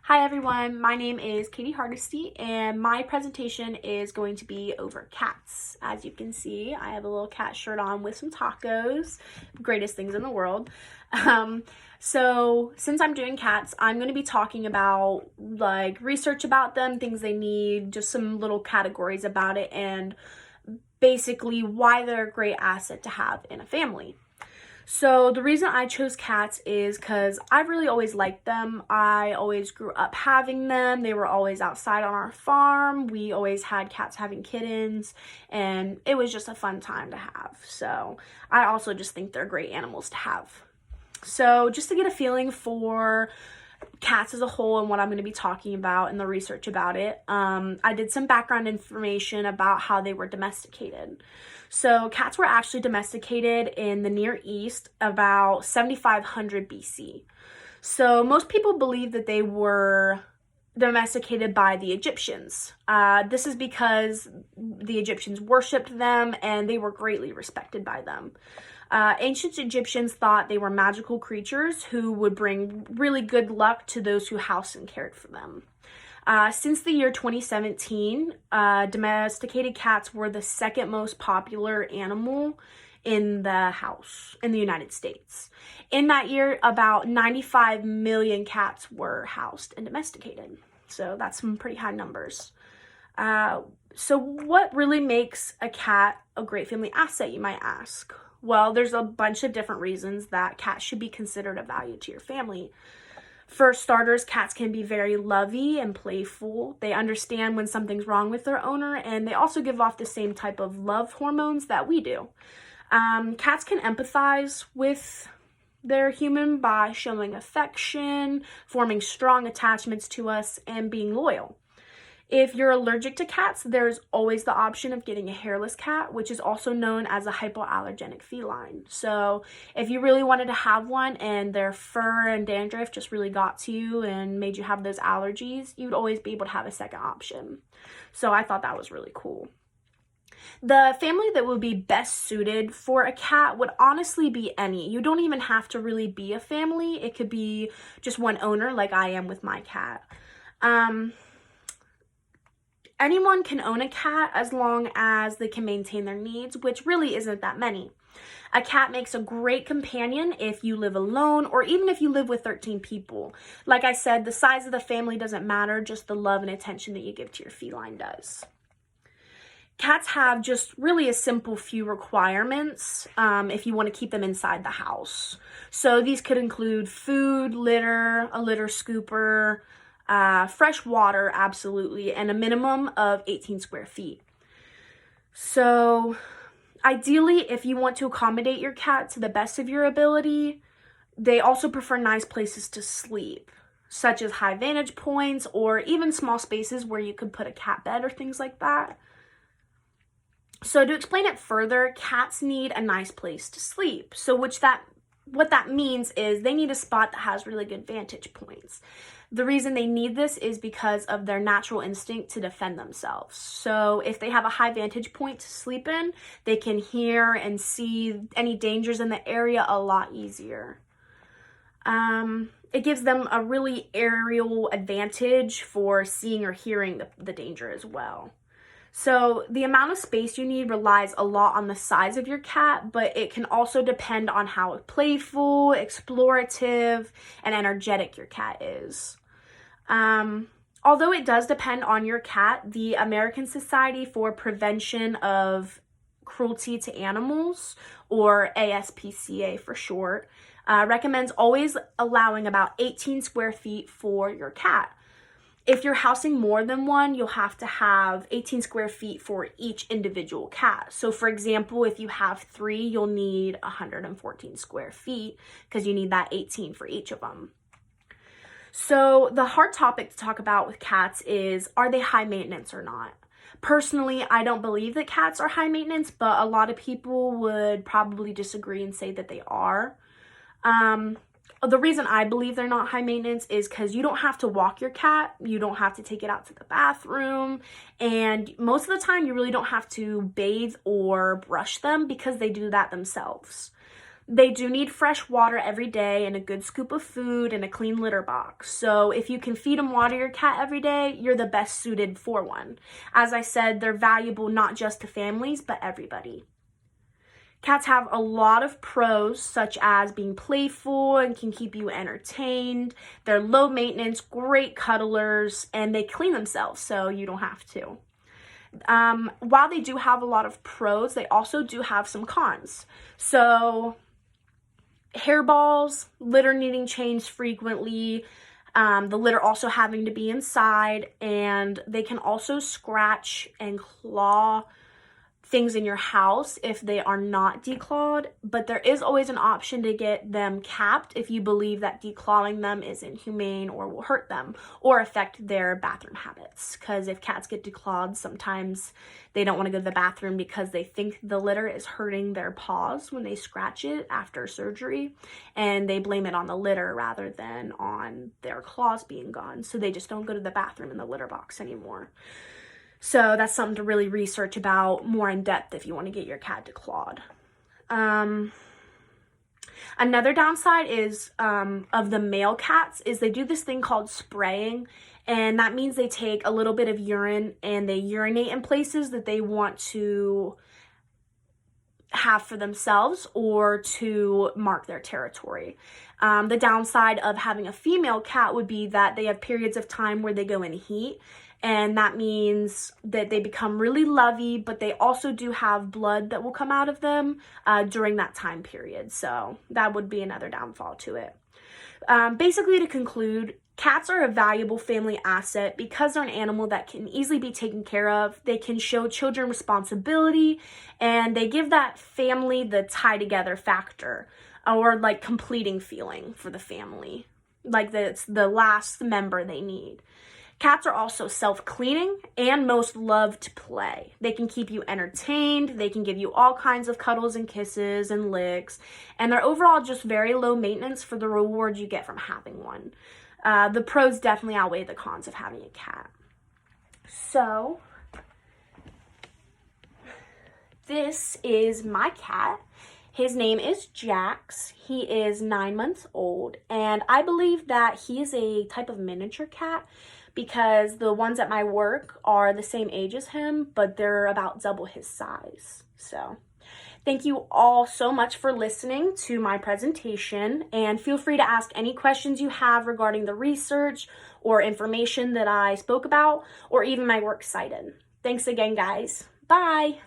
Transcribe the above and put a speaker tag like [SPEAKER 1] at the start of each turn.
[SPEAKER 1] Hi everyone, my name is Katie Hardesty and my presentation is going to be over cats. As you can see, I have a little cat shirt on with some tacos, greatest things in the world. So since I'm doing cats, I'm going to be talking about like research about them, things they need, just some little categories about it, and basically why they're a great asset to have in a family. So the reason I chose cats is because I've really always liked them. I always grew up having them. They were always outside on our farm. We always had cats having kittens, and it was just a fun time to have. So I also just think they're great animals to have. So just to get a feeling for cats as a whole and what I'm going to be talking about and the research about it, I did some background information about how they were domesticated. So cats were actually domesticated in the Near East about 7500 BC. So most people believe that they were domesticated by the Egyptians. This is because the Egyptians worshipped them and they were greatly respected by them. Ancient Egyptians thought they were magical creatures who would bring really good luck to those who housed and cared for them. Since the year 2017, domesticated cats were the second most popular animal in the house in the United States. In that year, about 95 million cats were housed and domesticated. So that's some pretty high numbers. So what really makes a cat a great family asset, you might ask? Well, there's a bunch of different reasons that cats should be considered a value to your family. For starters, cats can be very lovey and playful. They understand when something's wrong with their owner, and they also give off the same type of love hormones that we do. Cats can empathize with their human by showing affection, forming strong attachments to us, and being loyal. If you're allergic to cats, there's always the option of getting a hairless cat, which is also known as a hypoallergenic feline. So if you really wanted to have one and their fur and dandruff just really got to you and made you have those allergies, you'd always be able to have a second option. So I thought that was really cool. The family that would be best suited for a cat would honestly be any. You don't even have to really be a family. It could be just one owner like I am with my cat. Anyone can own a cat as long as they can maintain their needs, which really isn't that many. A cat makes a great companion if you live alone or even if you live with 13 people. Like I said, the size of the family doesn't matter, just the love and attention that you give to your feline does. Cats have just really a simple few requirements if you want to keep them inside the house. So these could include food, litter, a litter scooper, fresh water, absolutely, and a minimum of 18 square feet. So ideally, if you want to accommodate your cat to the best of your ability, they also prefer nice places to sleep, such as high vantage points or even small spaces where you could put a cat bed or things like that. So to explain it further, cats need a nice place to sleep. So what that means is they need a spot that has really good vantage points. The reason they need this is because of their natural instinct to defend themselves. So if they have a high vantage point to sleep in, they can hear and see any dangers in the area a lot easier. It gives them a really aerial advantage for seeing or hearing the danger as well. So the amount of space you need relies a lot on the size of your cat, but it can also depend on how playful, explorative, and energetic your cat is. Although it does depend on your cat, the American Society for Prevention of Cruelty to Animals, or ASPCA for short, recommends always allowing about 18 square feet for your cat. If you're housing more than one, you'll have to have 18 square feet for each individual cat. So for example, if you have 3, you'll need 114 square feet because you need that 18 for each of them. So the hard topic to talk about with cats is, are they high maintenance or not? Personally, I don't believe that cats are high maintenance, but a lot of people would probably disagree and say that they are. The reason I believe they're not high maintenance is because you don't have to walk your cat, you don't have to take it out to the bathroom, and most of the time you really don't have to bathe or brush them because they do that themselves. They do need fresh water every day and a good scoop of food and a clean litter box. So if you can feed and water your cat every day, you're the best suited for one. As I said, they're valuable not just to families, but everybody. Cats have a lot of pros, such as being playful and can keep you entertained. They're low maintenance, great cuddlers, and they clean themselves, so you don't have to. While they do have a lot of pros, they also do have some cons. So hairballs, litter needing changed frequently, the litter also having to be inside, and they can also scratch and claw things in your house if they are not declawed, but there is always an option to get them capped if you believe that declawing them is inhumane or will hurt them or affect their bathroom habits. Because if cats get declawed, sometimes they don't want to go to the bathroom because they think the litter is hurting their paws when they scratch it after surgery, and they blame it on the litter rather than on their claws being gone, so they just don't go to the bathroom in the litter box anymore. So that's something to really research about more in depth if you want to get your cat declawed. Another downside is of the male cats is they do this thing called spraying, and that means they take a little bit of urine and they urinate in places that they want to have for themselves or to mark their territory. The downside of having a female cat would be that they have periods of time where they go in heat, and that means that they become really lovey, but they also do have blood that will come out of them during that time period. So that would be another downfall to it. Basically, to conclude, cats are a valuable family asset because they're an animal that can easily be taken care of. They can show children responsibility, and they give that family the tie together factor, or like completing feeling for the family, like it's the last member they need. Cats are also self-cleaning and most love to play. They can keep you entertained, they can give you all kinds of cuddles and kisses and licks, and they're overall just very low maintenance for the reward you get from having one. The pros definitely outweigh the cons of having a cat. So, this is my cat. His name is Jax. He is 9 months old, and I believe that he is a type of miniature cat because the ones at my work are the same age as him, but they're about double his size. So thank you all so much for listening to my presentation, and feel free to ask any questions you have regarding the research or information that I spoke about, or even my works cited. Thanks again, guys. Bye.